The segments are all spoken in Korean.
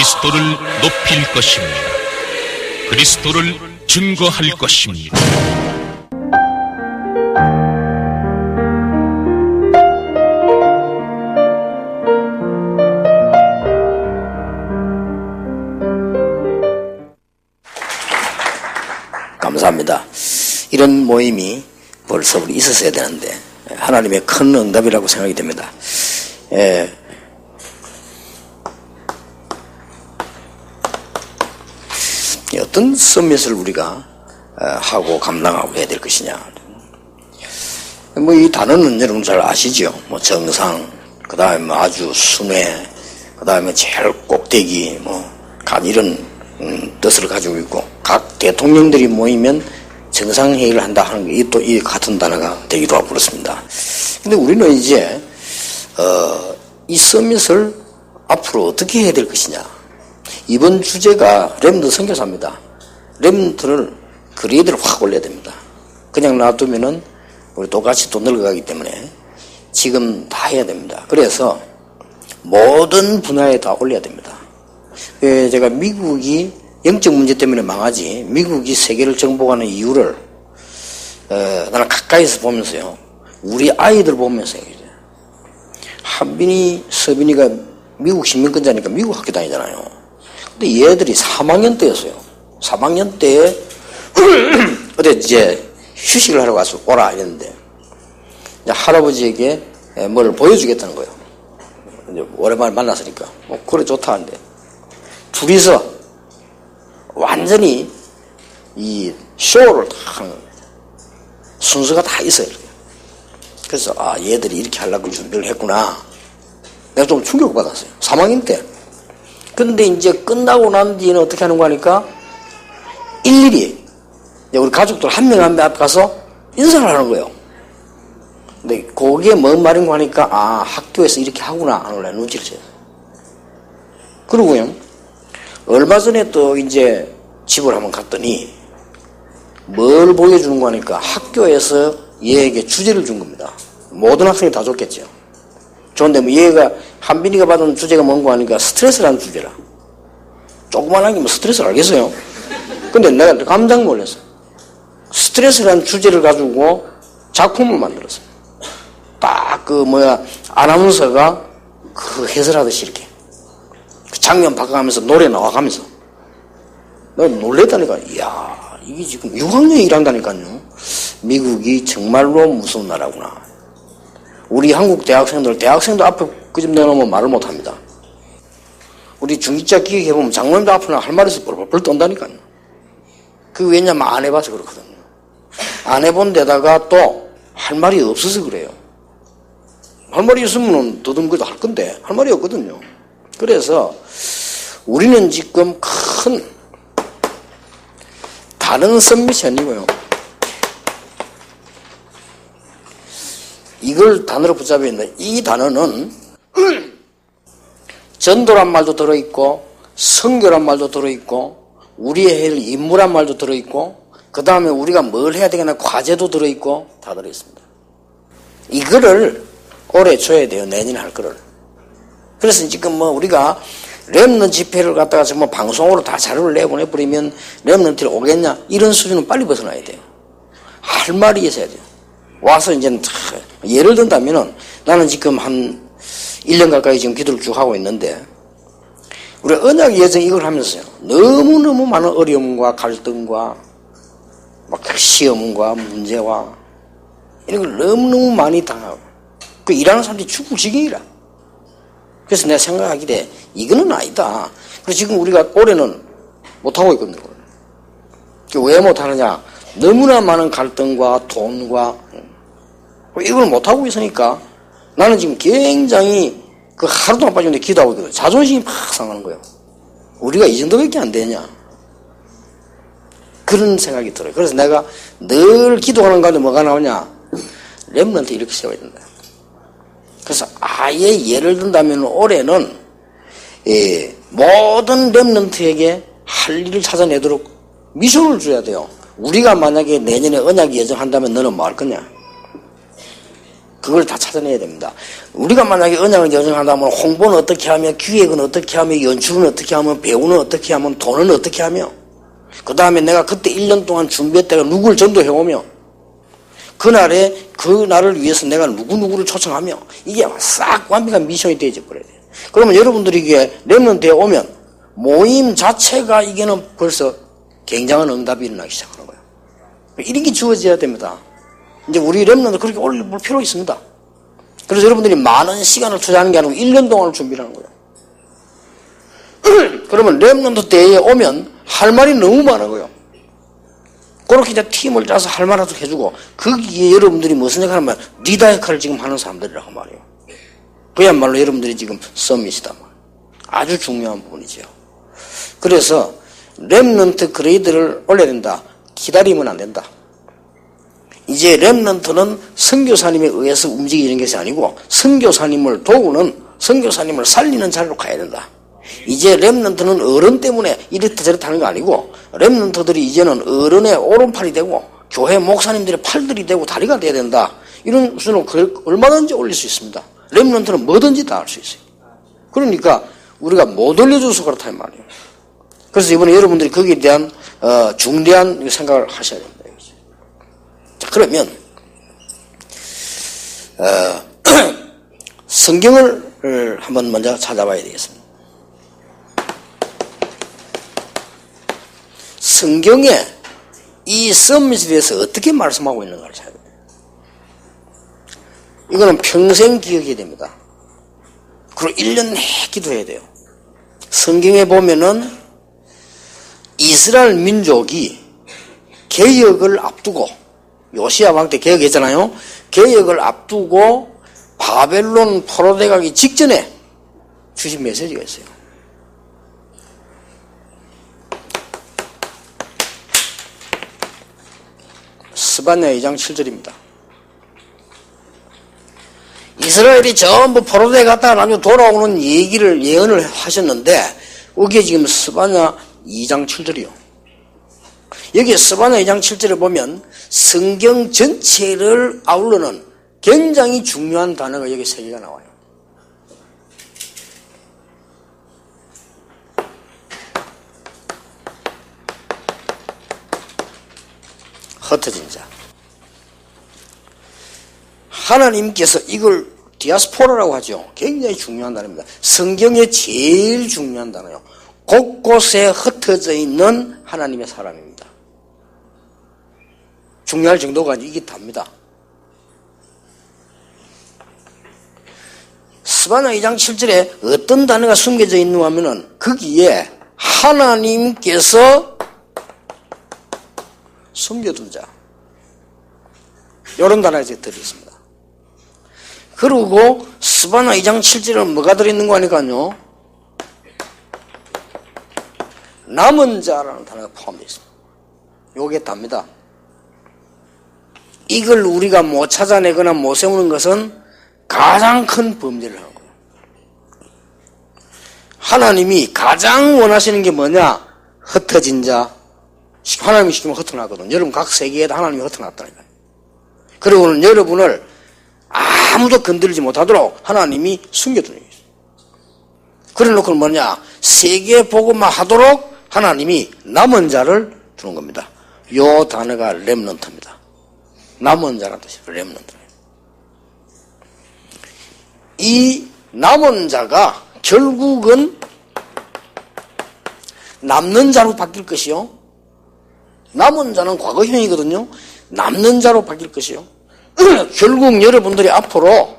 그리스도를 높일 것입니다. 그리스도를 증거할 것입니다. 감사합니다. 이런 모임이 벌써 우리 있었어야 되는데 하나님의 큰 응답이라고 생각이 됩니다. 어떤 서밋을 우리가 하고 감당하고 해야 될 것이냐. 뭐 이 단어는 여러분 잘 아시죠? 뭐 정상, 그 다음에 아주 순회, 그 다음에 제일 꼭대기, 이런 뜻을 가지고 있고, 각 대통령들이 모이면 정상회의를 한다 하는 게 또 이 같은 단어가 되기도 하고 그렇습니다. 근데 우리는 이제 이 서밋을 앞으로 어떻게 해야 될 것이냐. 이번 주제가 렘넌트 선교사입니다. 렘넌트를 그레이드를 확 올려야 됩니다. 그냥 놔두면은 우리 똑같이 또 늙어가기 때문에 지금 다 해야 됩니다. 그래서 모든 분야에 다 올려야 됩니다. 제가 미국이 영적 문제 때문에 망하지, 미국이 세계를 정복하는 이유를 나는 가까이서 보면서요, 우리 아이들 보면서 얘기해요. 한빈이, 서빈이가 미국 시민권자니까 미국 학교 다니잖아요. 근데 얘들이 3학년 때였어요. 3학년 때에 어디 이제 휴식을 하러 가서 오라 이랬는데, 이제 할아버지에게 뭘 보여주겠다는 거예요. 이제 오랜만에 만났으니까 그래 좋다 하는데, 둘이서 완전히 이 쇼를 다 하는 거예요. 순서가 다 있어요. 이렇게. 그래서 얘들이 이렇게 하려고 준비를 했구나. 내가 좀 충격받았어요. 3학년 때. 근데 이제 끝나고 난 뒤에는 어떻게 하는 거 하니까 일일이 우리 가족들 한 명 한 명 앞에 가서 인사를 하는 거예요. 근데 그게 뭔 말인가 하니까 학교에서 이렇게 하구나 하는 눈치를 채요. 그러고요, 얼마 전에 또 이제 집을 한번 갔더니 뭘 보여주는 거 하니까 학교에서 얘에게 주제를 준 겁니다. 모든 학생이 다 줬겠죠. 좋은데 얘가 한빈이가 받은 주제가 뭔가 하니까 스트레스라는 주제라. 조그만한 게 스트레스를 알겠어요. 근데 내가 깜짝 놀랐어. 스트레스라는 주제를 가지고 작품을 만들었어요. 딱 아나운서가 해설하듯이 이렇게 장면 바꿔가면서 노래 나와가면서 내가 놀랬다니까. 이야, 이게 지금 6학년이 일한다니까요. 미국이 정말로 무서운 나라구나. 우리 한국 대학생도 앞에 그 집 내놓으면 말을 못합니다. 우리 중기자 기획해보면 장로님도 앞에 할 말이 있어 뻘뻘 떤다니까요. 그게 왜냐면 안 해봐서 그렇거든요. 안 해본 데다가 또 할 말이 없어서 그래요. 할 말이 있으면 더듬거도 할 건데 할 말이 없거든요. 그래서 우리는 지금 큰 다른 서밋이 아니고요, 이걸 단어로 붙잡아야 했는데, 이 단어는 전도란 말도 들어있고 선교란 말도 들어있고 우리의 해를 임무란 말도 들어있고 그 다음에 우리가 뭘 해야 되겠나 과제도 들어있고 다 들어있습니다. 이거를 올해 줘야 돼요. 내년에 할 거를. 그래서 지금 우리가 렘넌트 집회를 갖다가 정말 방송으로 다 자료를 내보내버리면 렘넌트를 오겠냐 이런 수준은 빨리 벗어나야 돼요. 할 말이 있어야 돼요. 와서 이제는 예를 든다면은 나는 지금 한 1년 가까이 지금 기도를 쭉 하고 있는데, 우리 언약 예정 이걸 하면서요, 너무너무 많은 어려움과 갈등과 시험과 문제와 이런 걸 너무너무 많이 당하고 일하는 사람들이 죽을 지경이라. 그래서 내가 생각하기에 이거는 아니다. 그래서 지금 우리가 올해는 못하고 있거든요. 왜 못하느냐, 너무나 많은 갈등과 돈과 이걸 못하고 있으니까 나는 지금 굉장히 하루 동안 빠졌는데 기도하고 있거든. 자존심이 팍 상하는 거예요. 우리가 이 정도밖에 안 되냐, 그런 생각이 들어요. 그래서 내가 늘 기도하는 가운데 뭐가 나오냐, 렘넌트 이렇게 세워야 된다. 그래서 아예 예를 든다면 올해는 모든 렘넌트에게 할 일을 찾아내도록 미션을 줘야 돼요. 우리가 만약에 내년에 언약 예정한다면 너는 뭐 할 거냐? 그걸 다 찾아내야 됩니다. 우리가 만약에 언약을 여정한다면 홍보는 어떻게 하며, 기획은 어떻게 하며, 연출은 어떻게 하며, 배우는 어떻게 하며, 돈은 어떻게 하며, 그 다음에 내가 그때 1년 동안 준비했다가 누구를 전도해오며, 그날을 위해서 내가 누구를 초청하며, 이게 싹 완벽한 미션이 되어져 버려야 돼요. 그러면 여러분들이 이게 렘넌트에 오면 모임 자체가 이게는 벌써 굉장한 응답이 일어나기 시작하는 거예요. 이런 게 주어져야 됩니다. 이제 우리 렘넌트 그렇게 올릴 필요가 있습니다. 그래서 여러분들이 많은 시간을 투자하는 게 아니고 1년 동안을 준비를 하는 거예요. 그러면 렘넌트 때에 오면 할 말이 너무 많은 거예요. 그렇게 이제 팀을 짜서 할 말도 해주고, 거기에 여러분들이 무슨 역할을 하면 리더 역할을 지금 하는 사람들이라고 말이에요. 그야말로 여러분들이 지금 서밋이다. 아주 중요한 부분이죠. 그래서 렘넌트 그레이드를 올려야 된다. 기다리면 안 된다. 이제 렘넌트는 선교사님에 의해서 움직이는 것이 아니고 선교사님을 도우는, 선교사님을 살리는 자리로 가야 된다. 이제 렘넌트는 어른 때문에 이렇다 저렇다 하는 거 아니고, 렘넌트들이 이제는 어른의 오른팔이 되고 교회 목사님들의 팔들이 되고 다리가 돼야 된다. 이런 수준으로 얼마든지 올릴 수 있습니다. 렘넌트는 뭐든지 다 할 수 있어요. 그러니까 우리가 못 올려줘서 그렇다 이 말이에요. 그래서 이번에 여러분들이 거기에 대한 중대한 생각을 하셔야 됩니다. 자, 그러면 성경을 한번 먼저 찾아봐야 되겠습니다. 성경에 이 서밋에 대해서 어떻게 말씀하고 있는가를 찾아야 돼요. 이거는 평생 기억해야 됩니다. 그리고 1년 내내 기도해야 돼요. 성경에 보면은 이스라엘 민족이 개혁을 앞두고, 요시야 왕 때 개혁했잖아요. 개혁을 앞두고 바벨론 포로되 가기 직전에 주신 메시지가 있어요. 스바냐 2장 7절입니다. 이스라엘이 전부 포로되에 갔다가 나중에 돌아오는 예언을 하셨는데, 여기에 지금 스바냐 2장 7절이요. 여기 스바냐 2장 7절을 보면 성경 전체를 아우르는 굉장히 중요한 단어가 여기 3개가 나와요. 흩어진 자. 하나님께서 이걸 디아스포라라고 하죠. 굉장히 중요한 단어입니다. 성경에 제일 중요한 단어요. 곳곳에 흩어져 있는 하나님의 사람입니다. 중요할 정도가 이게 답니다. 스바냐 2장 7절에 어떤 단어가 숨겨져 있는가 하면은 거기에 하나님께서 숨겨둔 자, 이런 단어가 이제 들어있습니다. 그리고 스바냐 2장 7절은 뭐가 들어있는 거 아니까요? 남은 자라는 단어가 포함되어 있습니다. 요게 답니다. 이걸 우리가 못 찾아내거나 못 세우는 것은 가장 큰 범죄를 하는 거예요. 하나님이 가장 원하시는 게 뭐냐? 흩어진 자. 하나님이 시키면 흩어나거든. 여러분 각 세계에다 하나님이 흩어놨다니까요. 그리고는 여러분을 아무도 건드리지 못하도록 하나님이 숨겨두는 거예요. 그래 놓고 뭐냐? 세계 복음만 하도록 하나님이 남은 자를 주는 겁니다. 요 단어가 렘넌트입니다. 남은 자라는 뜻이에요. 렘넌트. 이 남은 자가 결국은 남는 자로 바뀔 것이요. 남은 자는 과거형이거든요. 남는 자로 바뀔 것이요. 결국 여러분들이 앞으로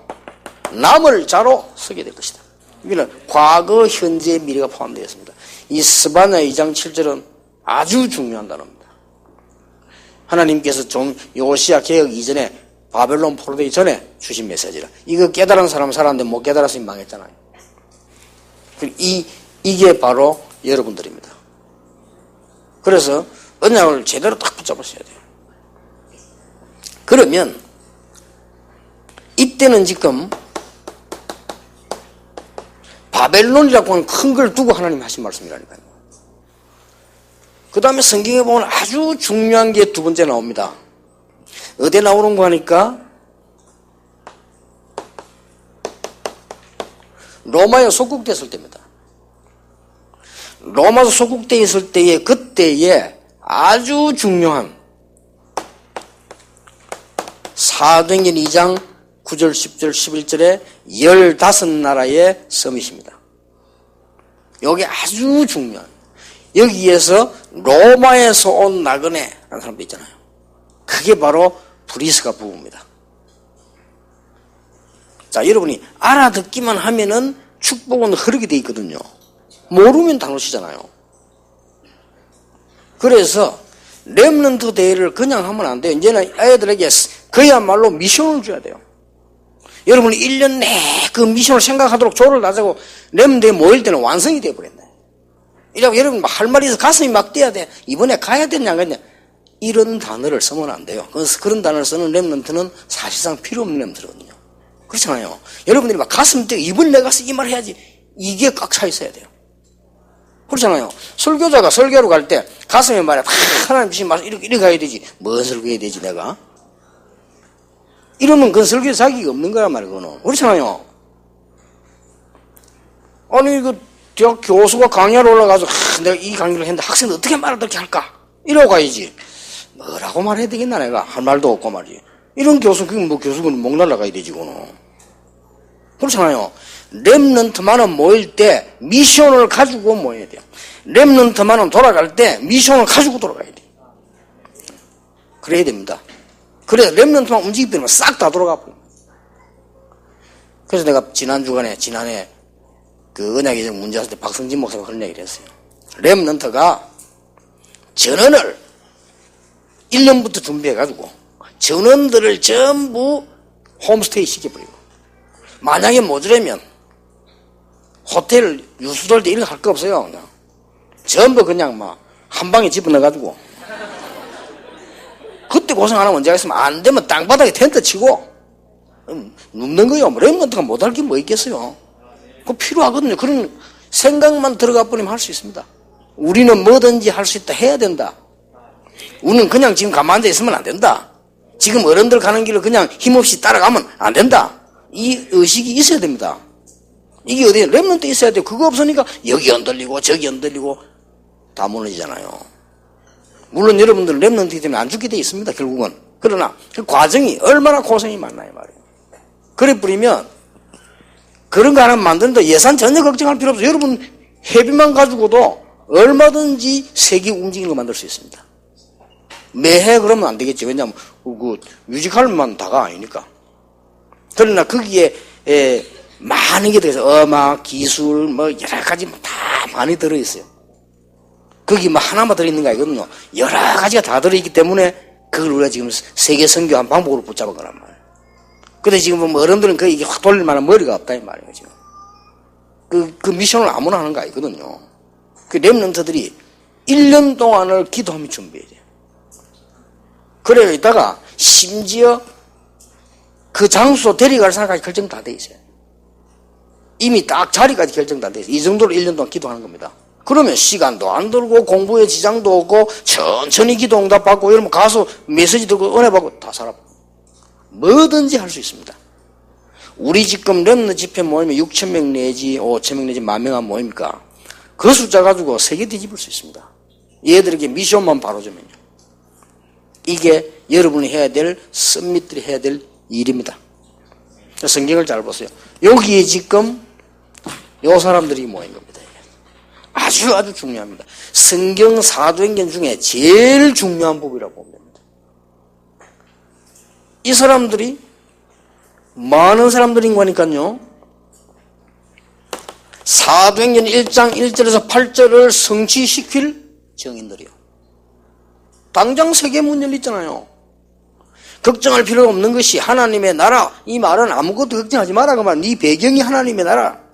남을 자로 서게 될 것이다. 여기는 과거, 현재, 미래가 포함되어 있습니다. 이 스바냐 2장 7절은 아주 중요한 단어입니다. 하나님께서 좀 요시야 개혁 이전에 바벨론 포로되기 전에 주신 메시지라. 이거 깨달은 사람은 살았는데 못 깨달았으니 망했잖아요. 이게 바로 여러분들입니다. 그래서 언약을 제대로 딱 붙잡으셔야 돼요. 그러면 이때는 지금 바벨론이라고 하는 큰 걸 두고 하나님 하신 말씀이라니까요. 그 다음에 성경에 보면 아주 중요한 게 두 번째 나옵니다. 어디에 나오는 거 하니까 로마에 속국됐을 때입니다. 로마에서 속국되어 있을 때에 그때에 아주 중요한 사도행전 2장 9절, 10절, 11절에 15나라의 서밋입니다. 여기 아주 중요한, 여기에서 로마에서 온 나그네 라는 사람도 있잖아요. 그게 바로 브리스가 부부입니다. 자, 여러분이 알아듣기만 하면은 축복은 흐르게 돼 있거든요. 모르면 다 놓치잖아요. 그래서 렘넌트 대회를 그냥 하면 안 돼요. 이제는 애들에게 그야말로 미션을 줘야 돼요. 여러분이 1년 내 그 미션을 생각하도록 조를 다자고 렘넌트 대회 모일 때는 완성이 되어버렸네. 이라고 여러분 할 말이 있어 가슴이 막 뛰어야 돼. 이번에 가야 되냐 안 가냐. 이런 단어를 쓰면 안 돼요. 그래서 그런 단어를 쓰는 렘넌트는 사실상 필요 없는 렘넌트거든요. 그렇잖아요. 여러분들이 막 가슴 뛰어 이번에 내가 가서 이 말 해야지. 이게 꽉 차 있어야 돼요. 그렇잖아요. 설교자가 설교로 갈 때 가슴에 말이야 하나님 주신 말씀 이렇게 가야 되지. 뭔 설교해야 되지 내가? 이러면 그건 설교에 자격이 없는 거란 말이에요. 그거는. 그렇잖아요. 아니 그 대학 교수가 강의하러 올라가서 내가 이 강의를 했는데 학생들 어떻게 말을 할까? 이러고 가야지. 뭐라고 말해야 되겠나 내가? 할 말도 없고 말이지. 이런 교수, 그게 뭐 교수는 목 날라가야 되지, 그거는. 그렇잖아요. 렘넌트만은 모일 때 미션을 가지고 모여야 돼요. 렘넌트만은 돌아갈 때 미션을 가지고 돌아가야 돼요. 그래야 됩니다. 그래야 렘넌트만 움직이게 되면 싹 다 돌아가 버려요. 그래서 내가 지난해 그 언약의 문제 했을 때 박성진 목사가 그런 얘기를 했어요. 렘넌트가 전원을 1년부터 준비해가지고 전원들을 전부 홈스테이 시켜버리고 만약에 모자라면 호텔 유수돌 때 이런 거 할 거 없어요. 그냥 전부 그냥 막 한 방에 집어넣어가지고 그때 고생 안 하면 언제 하겠으면 안 되면 땅바닥에 텐트 치고 눕는 거예요. 렘넌트가 못할 게 뭐 있겠어요. 그거 필요하거든요. 그런 생각만 들어가 버리면 할 수 있습니다. 우리는 뭐든지 할 수 있다 해야 된다. 우리는 그냥 지금 가만히 앉아 있으면 안 된다. 지금 어른들 가는 길을 그냥 힘없이 따라가면 안 된다. 이 의식이 있어야 됩니다. 이게 어디에 렘넌트 있어야 돼요. 그거 없으니까 여기 흔들리고 저기 흔들리고 다 무너지잖아요. 물론 여러분들 렘넌트 때문에 안 죽게 돼 있습니다. 결국은. 그러나 그 과정이 얼마나 고생이 많나요 말이에요. 그래 버리면 그런 거 하나 만드는데 예산 전혀 걱정할 필요 없어요. 여러분 회비만 가지고도 얼마든지 세계 움직이는 거 만들 수 있습니다. 매해 그러면 안 되겠죠. 왜냐하면 그 뮤지컬만 다가 아니니까. 그러나 거기에 많은 게 들어있어요. 음악, 기술, 뭐 여러 가지 다 많이 들어있어요. 거기 뭐 하나만 들어있는 거 아니거든요. 여러 가지가 다 들어있기 때문에 그걸 우리가 지금 세계 선교한 방법으로 붙잡은 거란 말이에요. 근데 지금 뭐 어른들은 그 이게 확 돌릴 만한 머리가 없다 이 말이에요. 지금. 그 미션을 아무나 하는 거 아니거든요. 그 렘넌트들이 1년 동안을 기도하며 준비해야 돼요. 그래 이따가 심지어 그 장소 데려갈 사람까지 결정 다 돼 있어요. 이미 딱 자리까지 결정 다 돼 있어요. 이 정도로 1년 동안 기도하는 겁니다. 그러면 시간도 안 들고 공부에 지장도 없고 천천히 기도 응답 받고 이러면 가서 메시지 듣고 은혜 받고 다 살아. 뭐든지 할 수 있습니다. 우리 지금 렘넌트 집회 모이면 6,000명 내지 5,000명 내지 10,000명 모입니까? 그 숫자 가지고 세계 뒤집을 수 있습니다. 얘들에게 미션만 바로 주면요. 이게 여러분이 해야 될 썸밋들이 해야 될 일입니다. 성경을 잘 보세요. 여기에 지금 요 사람들이 모인 겁니다. 아주 중요합니다. 성경 사도행전 중에 제일 중요한 부분이라고 보면 됩니다. 이 사람들이 많은 사람들인 거니까요. 사도행전 1장 1절에서 8절을 성취시킬 정인들이요. 당장 세계 문 열렸잖아요. 걱정할 필요 없는 것이 하나님의 나라. 이 말은 아무것도 걱정하지 마라. 그 말. 네 배경이 하나님의 나라.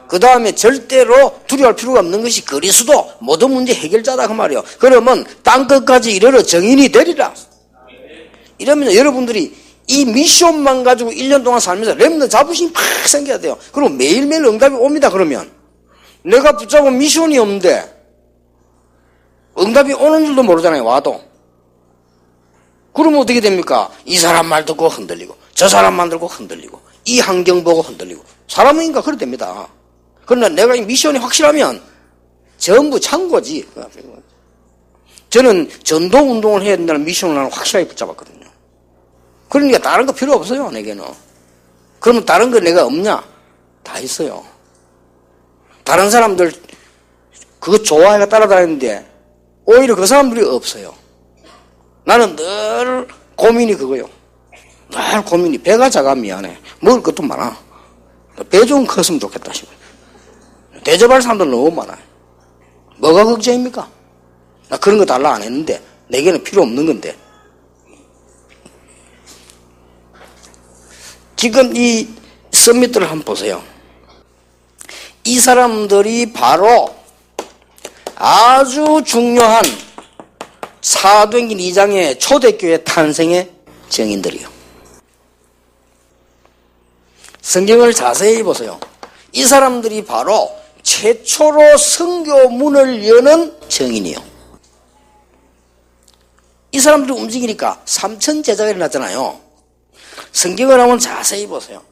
그 다음에 절대로 두려워할 필요가 없는 것이 그리스도 모든 문제 해결자다 그 말이에요. 그러면 땅끝까지 이르러 정인이 되리라. 이러면 여러분들이 이 미션만 가지고 1년 동안 살면서 렘넌트 자부심이 팍 생겨야 돼요. 그리고 매일매일 응답이 옵니다. 그러면 내가 붙잡은 미션이 없는데 응답이 오는 줄도 모르잖아요. 와도. 그러면 어떻게 됩니까? 이 사람 말 듣고 흔들리고 저 사람 말 듣고 흔들리고 이 환경 보고 흔들리고. 사람이니까 그래 됩니다. 그러나 내가 이 미션이 확실하면 전부 참고지. 저는 전도 운동을 해야 된다는 미션을 나는 확실하게 붙잡았거든요. 그러니까 다른 거 필요 없어요, 내게는. 그러면 다른 거 내가 없냐? 다 있어요. 다른 사람들 그거 좋아해가 따라다니는데 오히려 그 사람들이 없어요. 나는 늘 고민이 그거요. 늘 고민이 배가 작아 미안해. 먹을 것도 많아. 배 좀 컸으면 좋겠다 싶어요. 대접할 사람들 너무 많아요. 뭐가 걱정입니까? 나 그런 거 달라 안 했는데 내게는 필요 없는 건데. 지금 이 서밋들을 한번 보세요. 이 사람들이 바로 아주 중요한 사도행전 2장의 초대교회 탄생의 증인들이요. 성경을 자세히 보세요. 이 사람들이 바로 최초로 선교문을 여는 증인이요. 이 사람들이 움직이니까 3천 제자가 일어났잖아요. 성경을 한번 자세히 보세요.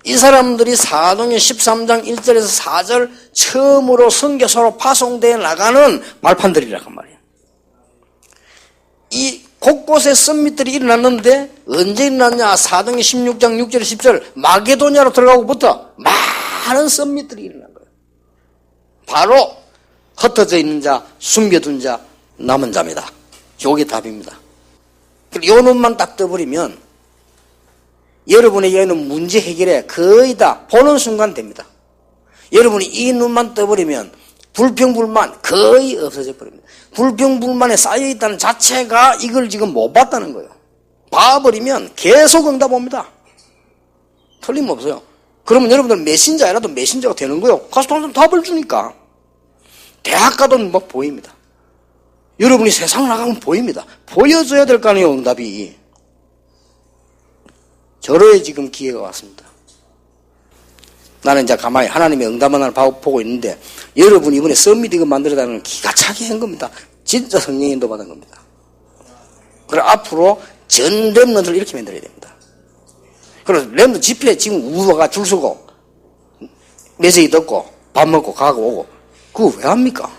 이 사람들이 사도행전 13장 1절에서 4절 처음으로 선교사로 파송되어 나가는 말판들이란 말이에요. 이 곳곳에 썸밋들이 일어났는데 언제 일어났냐? 사도행전 16장 6절 10절 마게도냐로 들어가고부터 많은 썸밋들이 일어난 거예요. 바로 흩어져 있는 자, 숨겨둔 자, 남은 자입니다. 이게 답입니다. 요 눈만 딱 떠버리면 여러분에게는 문제 해결에 거의 다 보는 순간 됩니다. 여러분이 이 눈만 떠버리면 불평불만 거의 없어져 버립니다. 불평불만에 쌓여있다는 자체가 이걸 지금 못 봤다는 거예요. 봐버리면 계속 응답 옵니다. 틀림없어요. 그러면 여러분들 메신저라도 메신저가 되는 거예요. 가서 답을 주니까. 대학 가도 막 보입니다. 여러분이 세상 나가면 보입니다. 보여줘야 될 거 아니에요, 응답이. 저로의 지금 기회가 왔습니다. 나는 이제 가만히 하나님의 응답 하나를 보고 있는데 여러분이 이번에 썸밋 이거 만들어달라는 건 기가 차게 한 겁니다. 진짜 성령 인도 받은 겁니다. 그리고 앞으로 전 렘넌트를 이렇게 만들어야 됩니다. 그래서 렘넌트 집회에 지금 우화가 줄 서고 메시지 듣고 밥 먹고 가고 오고 그거 왜 합니까?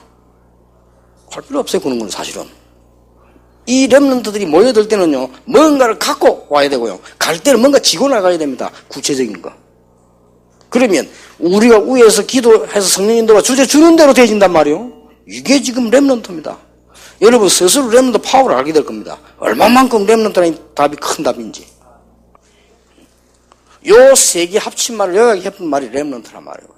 할 필요 없어요. 그런 건 사실은. 이 렘넌트들이 모여들 때는요 뭔가를 갖고 와야 되고요 갈 때는 뭔가 지고 나가야 됩니다. 구체적인 거. 그러면 우리가 위에서 기도해서 성령 인도가 주제 주는 대로 되어진단 말이에요. 이게 지금 렘넌트입니다. 여러분 스스로 렘넌트 파워를 알게 될 겁니다. 얼마만큼 렘넌트라는 답이 큰 답인지. 요 세 개 합친 말을 여기 해본 말이 렘넌트란 말이에요.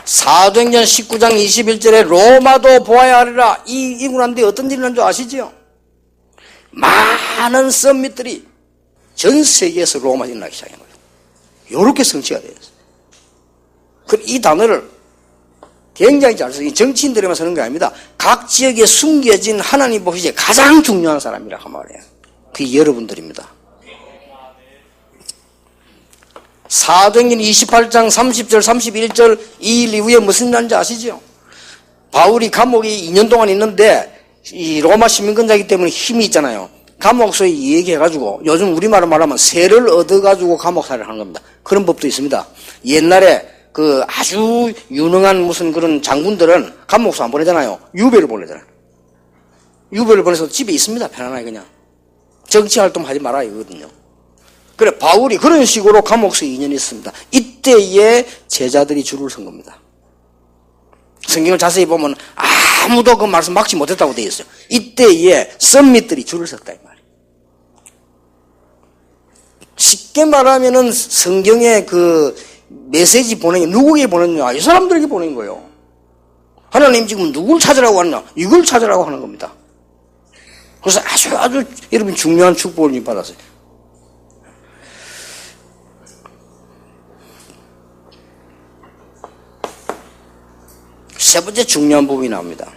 사도행전 19장 21절에 로마도 보아야 하리라. 이 이군한데 어떤 일이 난 줄 아시죠? 많은 썸밋들이 전 세계에서 로마에 일어나기 시작한 거예요. 요렇게 성취가 되었어요. 이 단어를 굉장히 잘 써요. 정치인들에만 쓰는 게 아닙니다. 각 지역에 숨겨진 하나님 보시기에 가장 중요한 사람이라고 말해요. 그게 여러분들입니다. 사도행전 28장 30절 31절 이 일 이후에 무슨 일인지 아시죠? 바울이 감옥에 2년 동안 있는데 이 로마 시민권자이기 때문에 힘이 있잖아요. 감옥소에 얘기해가지고 요즘 우리말로 말하면 세를 얻어가지고 감옥살이를 하는 겁니다. 그런 법도 있습니다. 옛날에 그 아주 유능한 무슨 그런 장군들은 감옥소 안 보내잖아요. 유배를 보내잖아요. 유배를 보내서 집에 있습니다. 편안하게 그냥. 정치활동 하지 말아야 이거거든요. 그래 바울이 그런 식으로 감옥소에 2년 있습니다. 이때에 제자들이 줄을 선 겁니다. 성경을 자세히 보면 아무도 그 말씀 막지 못했다고 되어 있어요. 이때에 썸밋들이 줄을 섰다 이 말이에요. 쉽게 말하면은 성경의 그 메시지 보내는 게 누구에게 보내느냐? 이 사람들에게 보낸 거예요. 하나님 지금 누굴 찾으라고 하느냐? 이걸 찾으라고 하는 겁니다. 그래서 아주 여러분 중요한 축복을 받았어요. 세 번째 중요한 부분이 나옵니다.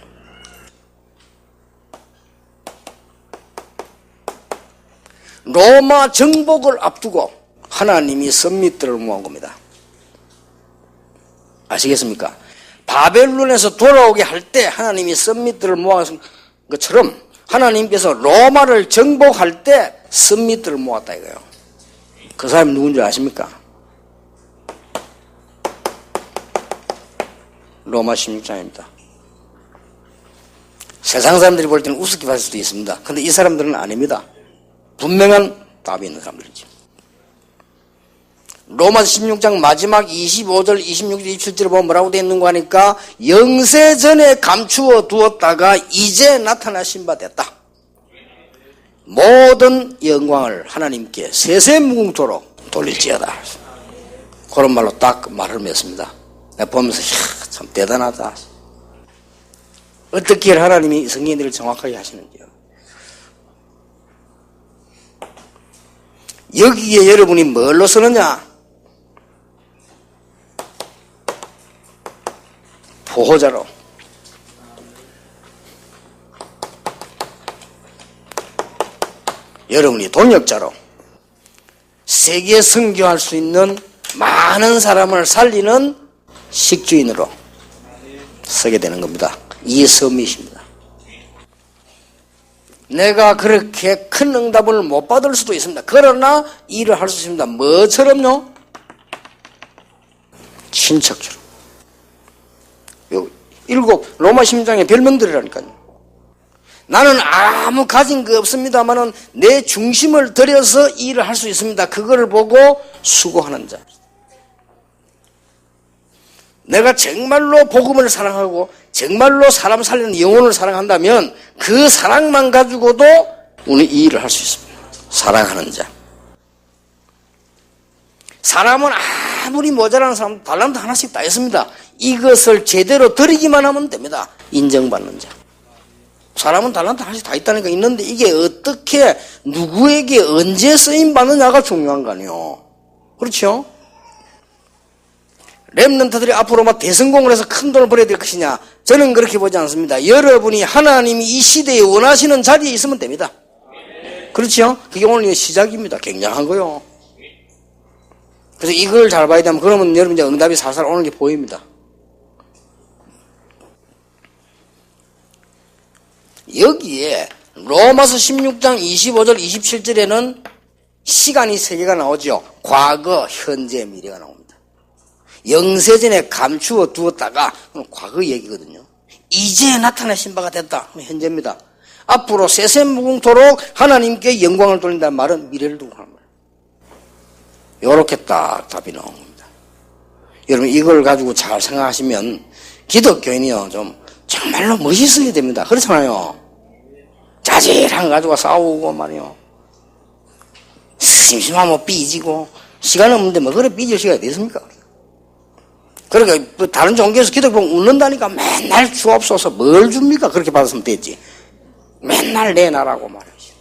로마 정복을 앞두고 하나님이 썸밋들을 모은 겁니다. 아시겠습니까? 바벨론에서 돌아오게 할 때 하나님이 썸밋들을 모은 것처럼 하나님께서 로마를 정복할 때 선밋들을 모았다 이거예요. 그 사람이 누군지 아십니까? 로마 16장입니다. 세상 사람들이 볼 때는 우습게 봤을 수도 있습니다. 근데 이 사람들은 아닙니다. 분명한 답이 있는 사람들이죠. 로마 16장 마지막 25절, 26절, 27절에 보면 뭐라고 되어 있는 거 하니까 영세 전에 감추어 두었다가 이제 나타나신 바 됐다. 모든 영광을 하나님께 세세무궁토록 돌릴지어다. 그런 말로 딱 말을 맺습니다. 내가 보면서 참 대단하다. 어떻게 하나님이 성경들을 정확하게 하시는지요. 여기에 여러분이 뭘로 쓰느냐? 보호자로. 여러분이 동역자로. 세계 선교할 수 있는 많은 사람을 살리는 식주인으로 서게 되는 겁니다. 이 서밋입니다. 내가 그렇게 큰 응답을 못 받을 수도 있습니다. 그러나 일을 할 수 있습니다. 뭐처럼요? 친척처럼. 요 7 로마 16장의 별명들이라니까요. 나는 아무 가진 거 없습니다만은 내 중심을 들여서 일을 할 수 있습니다. 그거를 보고 수고하는 자. 내가 정말로 복음을 사랑하고 정말로 사람 살리는 영혼을 사랑한다면 그 사랑만 가지고도 우리 이 일을 할 수 있습니다. 사랑하는 자. 사람은 아무리 모자라는 사람 달란트 하나씩 다 있습니다. 이것을 제대로 드리기만 하면 됩니다. 인정받는 자. 사람은 달란트 하나씩 다 있다니까 있는데 이게 어떻게 누구에게 언제 쓰임받느냐가 중요한 거 아니에요. 그렇죠? 렘넌트들이 앞으로 막 대성공을 해서 큰 돈을 벌어야 될 것이냐? 저는 그렇게 보지 않습니다. 여러분이 하나님이 이 시대에 원하시는 자리에 있으면 됩니다. 그렇죠? 그게 오늘 시작입니다. 굉장한 거요. 그래서 이걸 잘 봐야 되면 그러면 여러분 이제 응답이 살살 오는 게 보입니다. 여기에 로마서 16장 25절 27절에는 시간이 3개가 나오죠. 과거, 현재, 미래가 나옵니다. 영세전에 감추어 두었다가 과거 얘기거든요. 이제 나타나신 바가 됐다. 현재입니다. 앞으로 세세무궁토록 하나님께 영광을 돌린다는 말은 미래를 두고 하는 거예요. 이렇게 딱 답이 나온 겁니다. 여러분 이걸 가지고 잘 생각하시면 기독교인이요 좀 정말로 멋있어야 됩니다. 그렇잖아요. 자질한 거 가지고 싸우고 말이요. 심심하면 삐지고 시간 없는데 뭐 그래 삐질 시간이 어디 있습니까? 그러니까 뭐 다른 종교에서 기도 보면 웃는다니까 맨날 주옵소서 뭘 줍니까? 그렇게 받았으면 됐지. 맨날 내놔라고 말이지.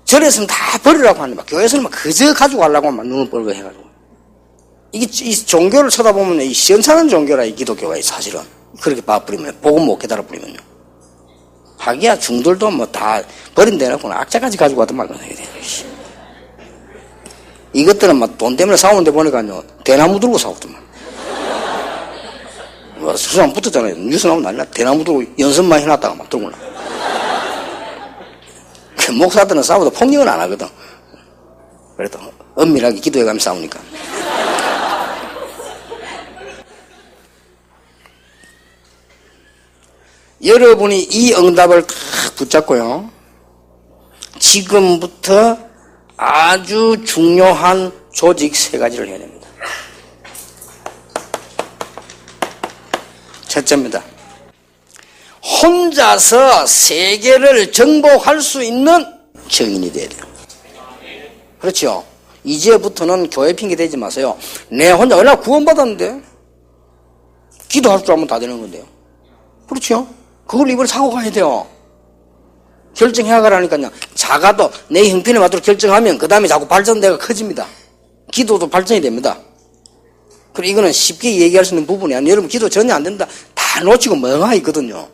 절에서는 다 버리라고 하는데 교회에서는 막 그저 가지고 가려고 막 눈을 벌고 해가지고. 이게 이 종교를 쳐다보면 이 시원찮은 종교라 이 기독교가 사실은. 그렇게 봐버리면 복음 못 깨달아 버리면요. 하기야 중들도 뭐 다 버린대놓고 악자까지 가지고 가더만 이것들은 막 돈 때문에 싸우는데 보니까요 대나무 들고 싸우더만. 뭐 수상 붙었잖아요. 뉴스 나오면 난리나. 대나무 들고 연습만 해놨다가 막 들고 나. 그 목사들은 싸워도 폭력은 안 하거든. 그래도 엄밀하게 기도해가며 싸우니까. 여러분이 이 응답을 딱 붙잡고요. 지금부터 아주 중요한 조직 3가지를 해야 됩니다. 첫째입니다. 혼자서 세계를 정복할 수 있는 정인이 돼야 돼요. 그렇죠? 이제부터는 교회 핑계 대지 마세요. 내 혼자 얼마나 구원받았는데? 기도할 줄 알면 다 되는 건데요. 그렇죠? 그걸 입을 사고 가야 돼요. 결정해야 가라니까요. 작아도 내 형편에 맞도록 결정하면 그 다음에 자꾸 발전대가 커집니다. 기도도 발전이 됩니다. 그리고 이거는 쉽게 얘기할 수 있는 부분이 아니에요. 여러분 기도 전혀 안 된다. 다 놓치고 멍하게 있거든요.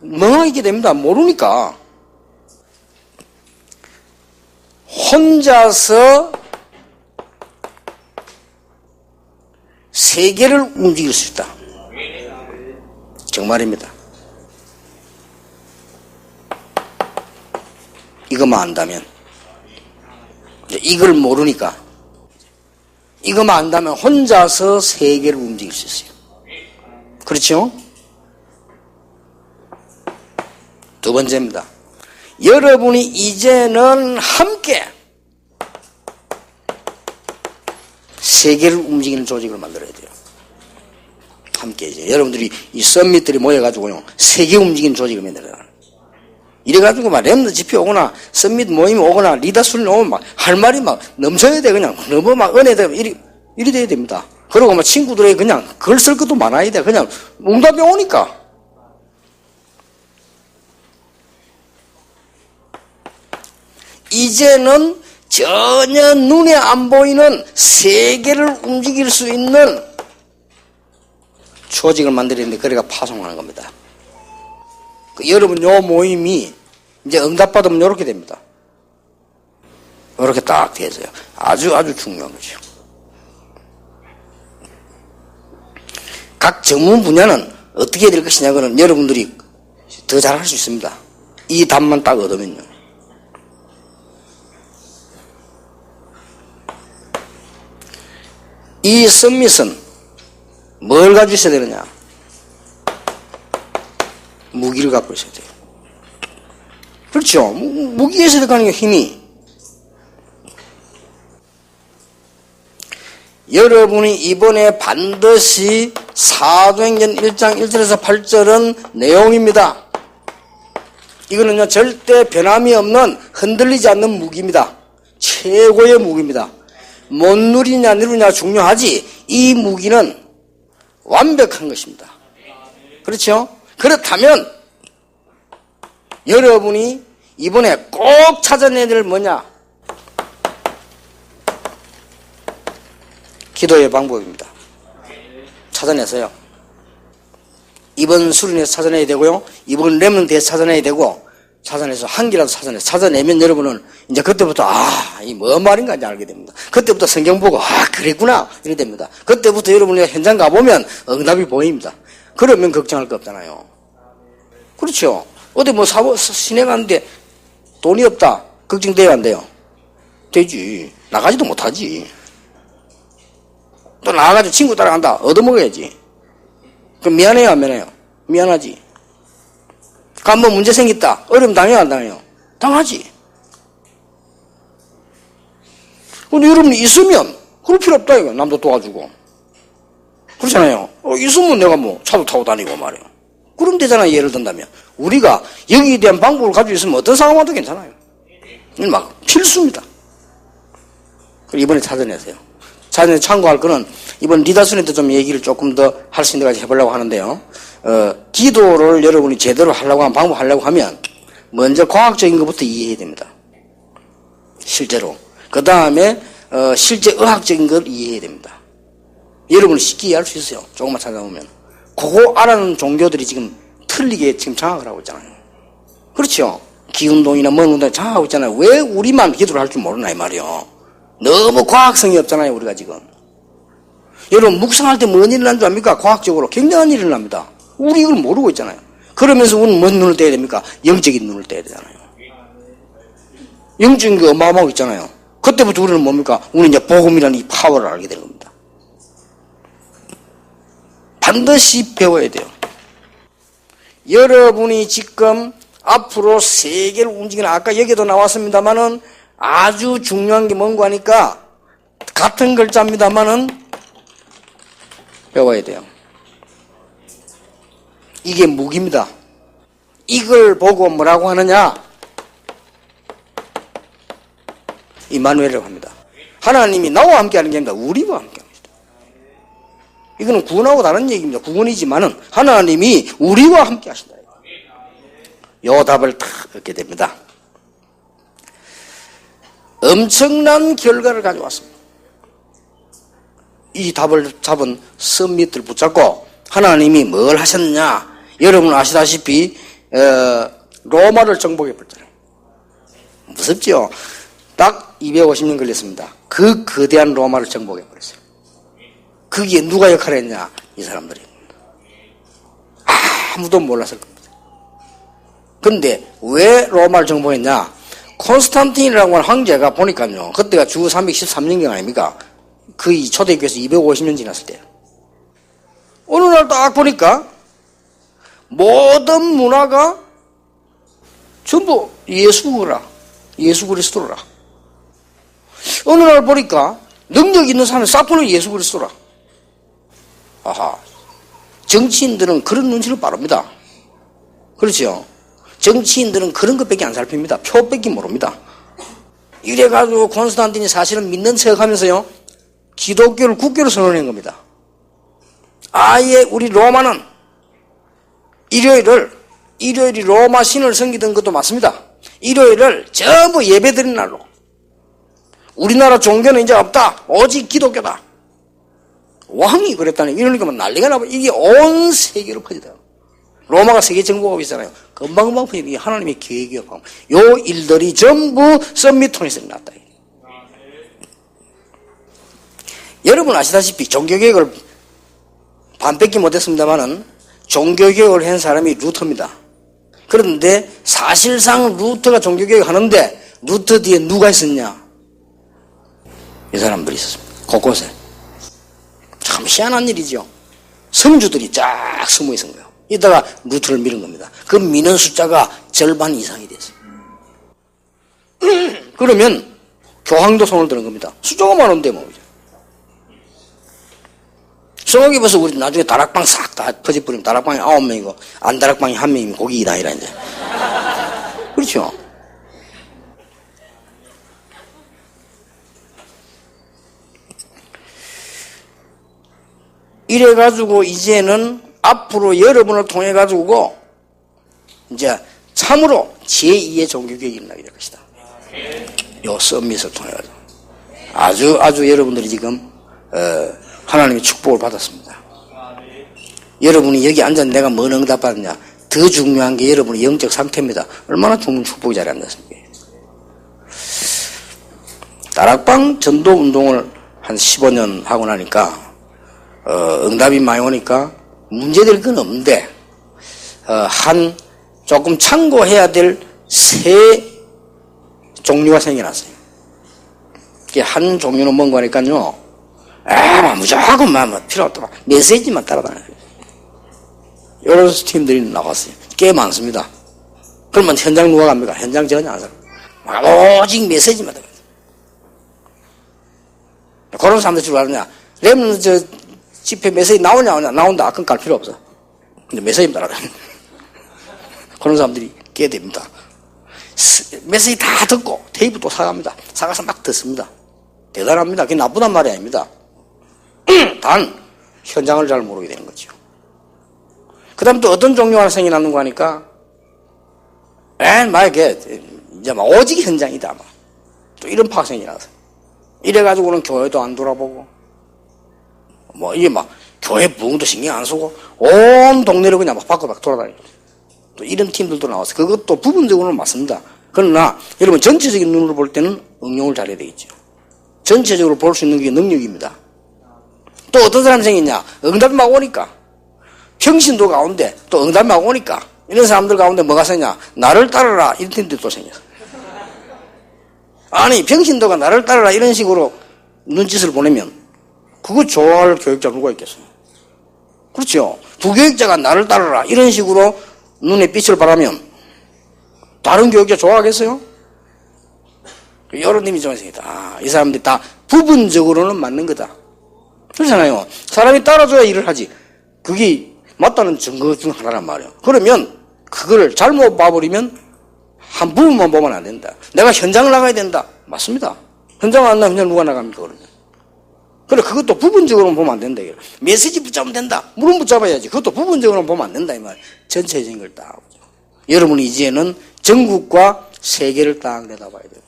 멍하게 있게 됩니다. 모르니까. 혼자서 세계를 움직일 수 있다. 정말입니다. 이것만 안다면. 이걸 모르니까. 이것만 안다면 혼자서 세계를 움직일 수 있어요. 그렇죠? 두 번째입니다. 여러분이 이제는 함께 세계를 움직이는 조직을 만들어야 돼요. 함께 이제 여러분들이 이 썸밋들이 모여가지고요, 세계 움직이는 조직을 만들어요. 이래가지고 막 렘너 집회 오거나 썸밋 모임 오거나 리더스를 오면 막 할 말이 막 넘쳐야 돼. 그냥 너무 막 은혜되고 이리 돼야 됩니다. 그리고 막 친구들에게 그냥 글 쓸 것도 많아야 돼. 그냥 응답이 오니까. 이제는 전혀 눈에 안 보이는 세계를 움직일 수 있는 조직을 만들었는데 그래가 파송하는 겁니다. 여러분 요 모임이 이제 응답받으면 이렇게 됩니다. 이렇게 딱 돼서요. 아주 중요한 거죠. 각 전문 분야는 어떻게 될 것이냐고는 여러분들이 더 잘할 수 있습니다. 이 답만 딱 얻으면요. 이 썸밋은 뭘 가지고 있어야 되느냐? 무기를 갖고 있어야 돼요. 그렇죠? 무기에서 들어가는 게 힘이. 여러분이 이번에 반드시 사도행전 1장 1절에서 8절은 내용입니다. 이거는요, 절대 변함이 없는 흔들리지 않는 무기입니다. 최고의 무기입니다. 못 누리냐 누리냐 중요하지, 이 무기는 완벽한 것입니다. 그렇죠? 그렇다면 여러분이 이번에 꼭 찾아내야 될 뭐냐? 기도의 방법입니다. 찾아내서요. 이번 수련회에서 찾아내야 되고요. 이번 렘넌트에서 찾아내야 되고, 찾아내서 한 개라도 찾아내면 여러분은 이제 그때부터 이 뭔 말인가 이제 알게 됩니다. 그때부터 성경 보고 그랬구나 이렇게 됩니다. 그때부터 여러분이 현장 가보면 응답이 보입니다. 그러면 걱정할 거 없잖아요. 그렇죠? 어디 뭐 시내 가는데 돈이 없다 걱정돼야 안 돼요? 되지. 나가지도 못하지. 또 나가가지고 친구 따라간다 얻어먹어야지. 그럼 미안해요 안 미안해요? 미안하지. 한번 문제 생겼다. 어려움 당해요 안 당해요? 당하지. 근데 여러분이 있으면 그럴 필요 없다 이거. 남도 도와주고. 그렇잖아요. 있으면 내가 뭐 차도 타고 다니고 말이에요. 그럼 되잖아요. 예를 든다면. 우리가 여기에 대한 방법을 가지고 있으면 어떤 상황 와도 괜찮아요. 막 필수입니다. 그리고 이번에 찾아내세요. 찾아내 참고할 거는 이번 리더스님 때 좀 얘기를 조금 더 할 수 있는 데까지 해보려고 하는데요. 기도를 여러분이 제대로 하려고 하면, 방법 하려고 하면, 먼저 과학적인 것부터 이해해야 됩니다. 실제로. 그 다음에, 실제 의학적인 걸 이해해야 됩니다. 여러분이 쉽게 이해할 수 있어요. 조금만 찾아보면. 그거 알아는 종교들이 지금 틀리게 지금 장악을 하고 있잖아요. 그렇죠? 기운동이나 뭔 운동이 장악하고 있잖아요. 왜 우리만 기도를 할 줄 모르나, 이 말이요. 너무 과학성이 없잖아요, 우리가 지금. 여러분, 묵상할 때 뭔 일을 하는 줄 압니까? 과학적으로 굉장한 일을 납니다. 우리 이걸 모르고 있잖아요. 그러면서 우리는 뭔 눈을 떼야 됩니까? 영적인 눈을 떼야 되잖아요. 영적인 게 어마어마하고 있잖아요. 그때부터 우리는 뭡니까? 우리는 이제 복음이라는 이 파워를 알게 되는 겁니다. 반드시 배워야 돼요. 여러분이 지금 앞으로 세계를 움직이는, 아까 여기도 나왔습니다만은 아주 중요한 게 뭔가 하니까 같은 글자입니다만은 배워야 돼요. 이게 무기입니다. 이걸 보고 뭐라고 하느냐? 임마누엘이라고 합니다. 하나님이 나와 함께 하는 게 아닙니다. 우리와 함께 합니다. 이거는 구원하고 다른 얘기입니다. 구원이지만은 하나님이 우리와 함께 하신다. 요 답을 딱 얻게 됩니다. 엄청난 결과를 가져왔습니다. 이 답을 잡은 썸밋을 붙잡고 하나님이 뭘 하셨느냐? 여러분 아시다시피 로마를 정복해버렸잖아요. 무섭죠? 딱 250년 걸렸습니다. 그 거대한 로마를 정복해버렸어요. 거기에 누가 역할을 했냐? 이 사람들이. 아무도 몰랐을 겁니다. 근데 왜 로마를 정복했냐? 콘스탄틴이라고 하는 황제가 보니까요, 그때가 주 313년경 아닙니까? 거의 초대교회에서 250년 지났을 때. 어느 날 딱 보니까 모든 문화가 전부 예수라, 예수 그리스도라. 어느 날 보니까 능력 있는 사람이 싹 보는 예수 그리스도라. 아하. 정치인들은 그런 눈치를 빠릅니다. 그렇죠? 정치인들은 그런 것밖에 안 살핍니다. 표밖에 모릅니다. 이래가지고 콘스탄틴이 사실은 믿는 척 하면서요, 기독교를 국교로 선언한 겁니다. 아예 우리 로마는 일요일이 로마 신을 섬기던 것도 맞습니다. 일요일을 전부 예배드리는 날로. 우리나라 종교는 이제 없다. 오직 기독교다. 왕이 그랬다니. 이러니까 난리가 나고 이게 온 세계로 퍼지다. 로마가 세계 정복업이잖아요. 금방금방 퍼지다. 이게 하나님의 계획이요. 요 일들이 전부 썸밋톤에서 났다. 여러분 아시다시피 종교개혁을 반뺏기 못했습니다만은 종교개혁을 한 사람이 루터입니다. 그런데 사실상 루터가 종교개혁을 하는데 루터 뒤에 누가 있었냐? 이 사람들이 있었습니다. 곳곳에. 참 희한한 일이죠. 성주들이 쫙 숨어 있은 거예요. 이따가 루터를 밀은 겁니다. 그 미는 숫자가 절반 이상이 됐어요. 그러면 교황도 손을 드는 겁니다. 숫자가 많은데 뭐. 성악이 벌써 우리 나중에 다락방 싹 다 퍼져버리면 다락방이 9명이고 안 다락방이 1명이면 거기 이다이라 이제. 그렇죠? 이래가지고 이제는 앞으로 여러분을 통해가지고 이제 참으로 제2의 종교개혁이 일어나게 될 것이다. 요 썸밋을 통해가지고. 아주 여러분들이 지금, 하나님의 축복을 받았습니다. 여러분이 여기 앉아 내가 뭘 응답받았냐? 더 중요한 게 여러분의 영적 상태입니다. 얼마나 좋은 축복이 자리에 앉았습니까? 다락방 전도 운동을 한 15년 하고 나니까, 응답이 많이 오니까 문제될 건 없는데, 조금 참고해야 될 세 종류가 생겨났어요. 한 종류는 뭔가 하니까요, 무조건 필요 없다. 메시지만 따라다녀요. 여러 팀들이 나왔어요. 꽤 많습니다. 그러면 현장 누가 갑니까? 현장 전혀 안 살아요. 오직 메시지만 따라다녀요. 그런 사람들 줄 알았냐? 랩는 집회 메시지 나오냐? 나온다. 그건 갈 필요 없어. 근데 메시지만 따라다녀요. 그런 사람들이 꽤 됩니다. 메시지 다 듣고 테이프 또 사갑니다. 사가서 막 듣습니다. 대단합니다. 그게 나쁘단 말이 아닙니다. 단 현장을 잘 모르게 되는 거죠. 그 다음 또 어떤 종류가 생겨나는 거 하니까 이제 막 오직 현장이다. 또 이런 파생이 나서 이래가지고는 교회도 안 돌아보고 이게 교회 부흥도 신경 안 쓰고 온 동네를 그냥 밖으로 돌아다니고 또 이런 팀들도 나와서 그것도 부분적으로는 맞습니다. 그러나 여러분 전체적인 눈으로 볼 때는 응용을 잘해야 되겠죠. 전체적으로 볼 수 있는 게 능력입니다. 또 어떤 사람이 생겼냐? 응답이 막 오니까. 평신도 가운데 또 응답이 막 오니까. 이런 사람들 가운데 뭐가 생냐? 나를 따르라. 이런 팀들이 또 생겼어. 아니, 평신도가 나를 따르라. 이런 식으로 눈짓을 보내면 그거 좋아할 교육자 누가 있겠어요? 그렇죠. 부교육자가 나를 따르라. 이런 식으로 눈에 빛을 발하면 다른 교육자 좋아하겠어요? 여러 님이 좀 생겼다. 이 사람들이 다 부분적으로는 맞는 거다. 그렇잖아요. 사람이 따라줘야 일을 하지. 그게 맞다는 증거 중 하나란 말이에요. 그러면 그걸 잘못 봐버리면 한 부분만 보면 안 된다. 내가 현장을 나가야 된다. 맞습니다. 현장 안 나가면 누가 나갑니까? 그러면. 그래, 그것도 부분적으로는 보면 안 된다. 메시지 붙잡으면 된다. 물은 붙잡아야지. 그것도 부분적으로는 보면 안 된다. 이 말. 전체적인 걸 딱 보죠. 여러분이 이제는 전국과 세계를 딱 내다봐야 돼요.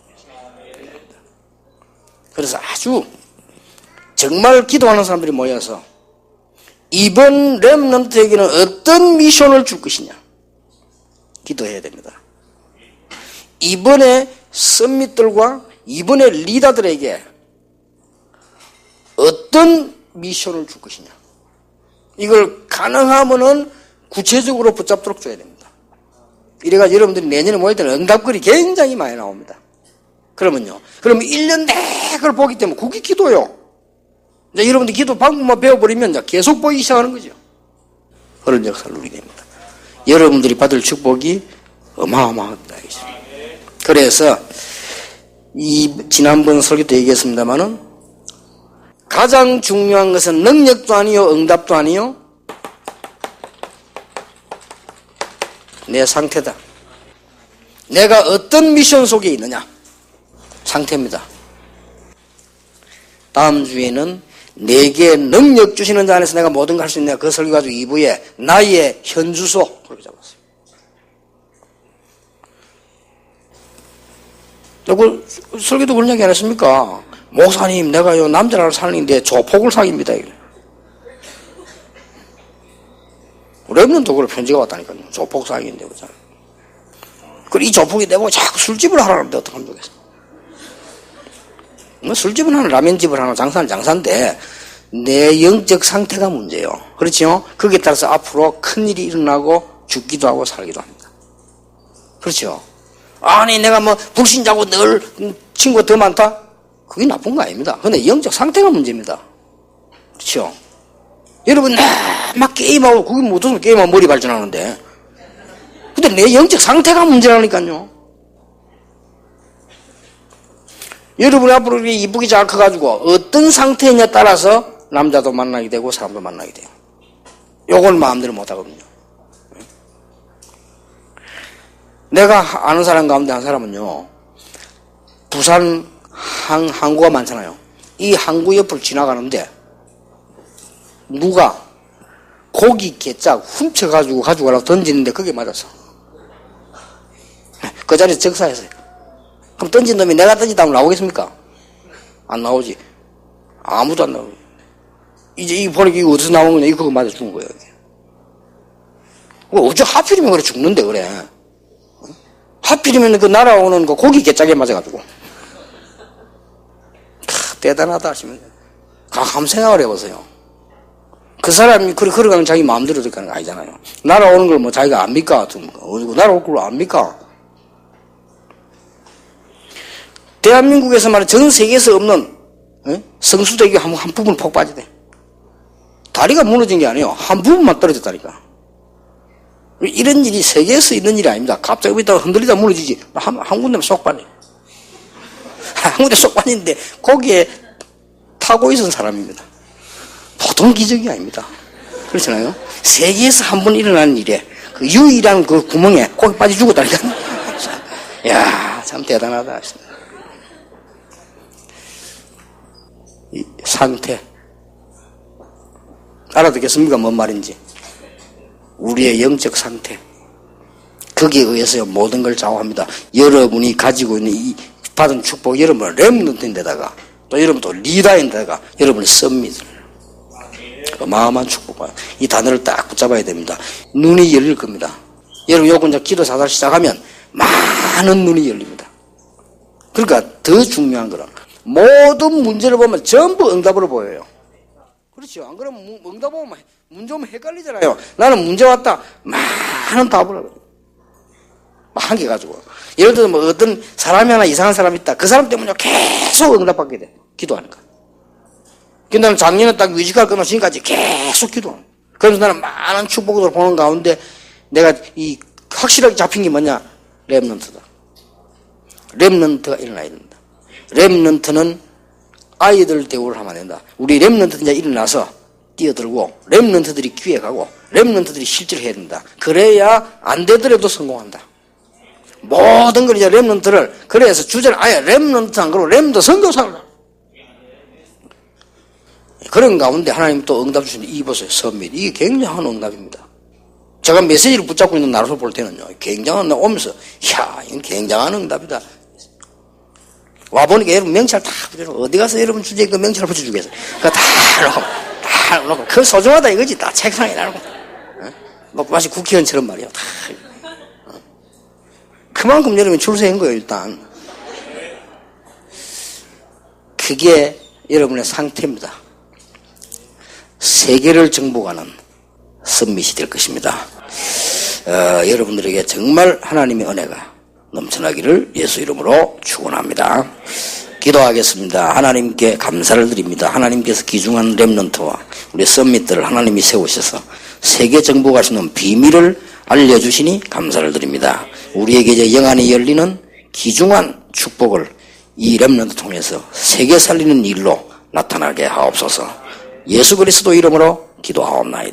그래서 아주 정말 기도하는 사람들이 모여서 이번 렘넌트에게는 어떤 미션을 줄 것이냐 기도해야 됩니다. 이번에 썸밋들과 이번에 리더들에게 어떤 미션을 줄 것이냐 이걸 가능하면은 구체적으로 붙잡도록 줘야 됩니다. 이래가지고 여러분들이 내년에 모일 때는 응답글이 굉장히 많이 나옵니다. 그러면 1년 내내 그걸 보기 때문에 그게 기도요. 이제 여러분들 기도 방법만 배워버리면 이제 계속 보이기 시작하는 거죠. 그런 역사를 누리게 됩니다. 여러분들이 받을 축복이 어마어마합니다. 그래서 지난번 설교 때 얘기했습니다만은 가장 중요한 것은 능력도 아니요 응답도 아니요 내 상태다. 내가 어떤 미션 속에 있느냐 상태입니다. 다음 주에는 내게 능력 주시는 자 안에서 내가 모든 걸 할 수 있느냐 그 설교 가지고 2부에 나의 현주소 그렇게 잡았어요. 그 설교도 그런 얘기 안 했습니까? 목사님 내가요 남자를 살리는데 조폭을 사깁니다. 랩런도 그걸 편지가 왔다니까요. 조폭 사기인데 그잖아. 그리고 이 조폭이 내보고 자꾸 술집을 하라는데 어떡하면 좋겠어. 술집은 하나 라면집을 하나 장사는 장사인데 내 영적 상태가 문제예요. 그렇죠? 거기에 따라서 앞으로 큰일이 일어나고 죽기도 하고 살기도 합니다. 그렇죠? 아니 내가 뭐 불신자고 늘 친구가 더 많다? 그게 나쁜 거 아닙니다. 근데 영적 상태가 문제입니다. 그렇죠? 여러분 막 게임하고 그게 못해서 게임하고 머리 발전하는데 근데 내 영적 상태가 문제라니까요. 여러분이 앞으로 이렇게 이쁘게 잘 커가지고 어떤 상태냐에 따라서 남자도 만나게 되고 사람도 만나게 돼요. 요걸 마음대로 못하거든요. 내가 아는 사람 가운데 한 사람은요 부산 항구가 많잖아요. 이 항구 옆을 지나가는데 누가 고기 개짝 훔쳐가지고 가지고 가려고 던지는데 그게 맞았어. 그 자리에서 적사했어요. 그럼 던진 놈이 내가 던지다 하면 나오겠습니까? 안 나오지. 아무도 안 나오지. 이제 이 보니까 이거 어디서 나온 거냐? 이거 그거 맞아 죽은 거예요. 어째 하필이면 그래 죽는데 그래. 하필이면 그 날아오는 그 고기 개짝에 맞아가지고. 대단하다 하시면 한번 생각을 해보세요. 그 사람이 걸어가는 자기 마음대로 들어가는 거 아니잖아요. 날아오는 걸 뭐 자기가 압니까? 어디고 날아올 걸 압니까? 대한민국에서 말해 전 세계에서 없는 성수대교 한 부분 폭 빠지대. 다리가 무너진 게 아니에요. 한 부분만 떨어졌다니까. 이런 일이 세계에서 있는 일이 아닙니다. 갑자기 있다가 흔들리다 무너지지. 한 군데만 쏙 빠져. 한 군데 쏙 빠지는데 거기에 타고 있은 사람입니다. 보통 기적이 아닙니다. 그렇잖아요. 세계에서 한 번 일어나는 일에 그 유일한 그 구멍에 거기 빠져 죽었다니까. 이야, 참 대단하다. 이 상태. 알아듣겠습니까? 뭔 말인지. 우리의 영적 상태. 거기에 의해서 모든 걸 좌우합니다. 여러분이 가지고 있는 이 받은 축복, 여러분은 렘넌트인데다가 또 여러분 또 리더인데다가 여러분이 썸밋을. 어마어마한 축복과 이 단어를 딱 붙잡아야 됩니다. 눈이 열릴 겁니다. 여러분 요거 이제 기도 사달 시작하면 많은 눈이 열립니다. 그러니까 더 중요한 거는 모든 문제를 보면 전부 응답으로 보여요. 그렇죠. 안 그러면 응답 보면 문제 오면 헷갈리잖아요. 나는 문제 왔다. 많은 답을 하거든요. 한 개 가지고. 예를 들어서 뭐 어떤 사람이 하나 이상한 사람이 있다. 그 사람 때문에 계속 응답받게 돼. 기도하니까. 근데 나는 작년에 딱 뮤지컬 끝나고 지금까지 계속 기도하는. 그래서 나는 많은 축복을 보는 가운데 내가 이 확실하게 잡힌 게 뭐냐? 렘넌트다. 렘넌트가 일어나야 된다. 렘넌트는 아이들 대우를 하면 안 된다. 우리 렘넌트는 이제 일어나서 뛰어들고 렘넌트들이 기획하고 렘넌트들이 실제로 해야 된다. 그래야 안 되더라도 성공한다. 모든 걸 이제 렘넌트를 그래서 주제를 아예 렘넌트 안 그러고 렘더 선교사를 그런 가운데 하나님 또 응답 주시는 이 보세요. 섭밋. 이게 굉장한 응답입니다. 제가 메시지를 붙잡고 있는 나로서 볼 때는요. 굉장한 오면서 이야 이건 굉장한 응답이다. 와보니까 여러분 명찰 다 붙여놓고 어디 가서 여러분 주제에 그 명찰 붙여주겠어요. 그거 다 놓고 그 소중하다 이거지. 다 책상에 놔놓고 뭐 마치 국회의원처럼 말이에요. 다 그만큼 여러분 출세한 거예요. 일단 그게 여러분의 상태입니다. 세계를 정복하는 썸밋이 될 것입니다. 여러분들에게 정말 하나님의 은혜가 넘쳐나기를 예수 이름으로 축원합니다. 기도하겠습니다. 하나님께 감사를 드립니다. 하나님께서 귀중한 렘넌트와 우리 썸밋들을 하나님이 세우셔서 세계 정복할 수 있는 비밀을 알려주시니 감사를 드립니다. 우리에게 이제 영안이 열리는 귀중한 축복을 이 렘넌트 통해서 세계 살리는 일로 나타나게 하옵소서. 예수 그리스도 이름으로 기도하옵나이다.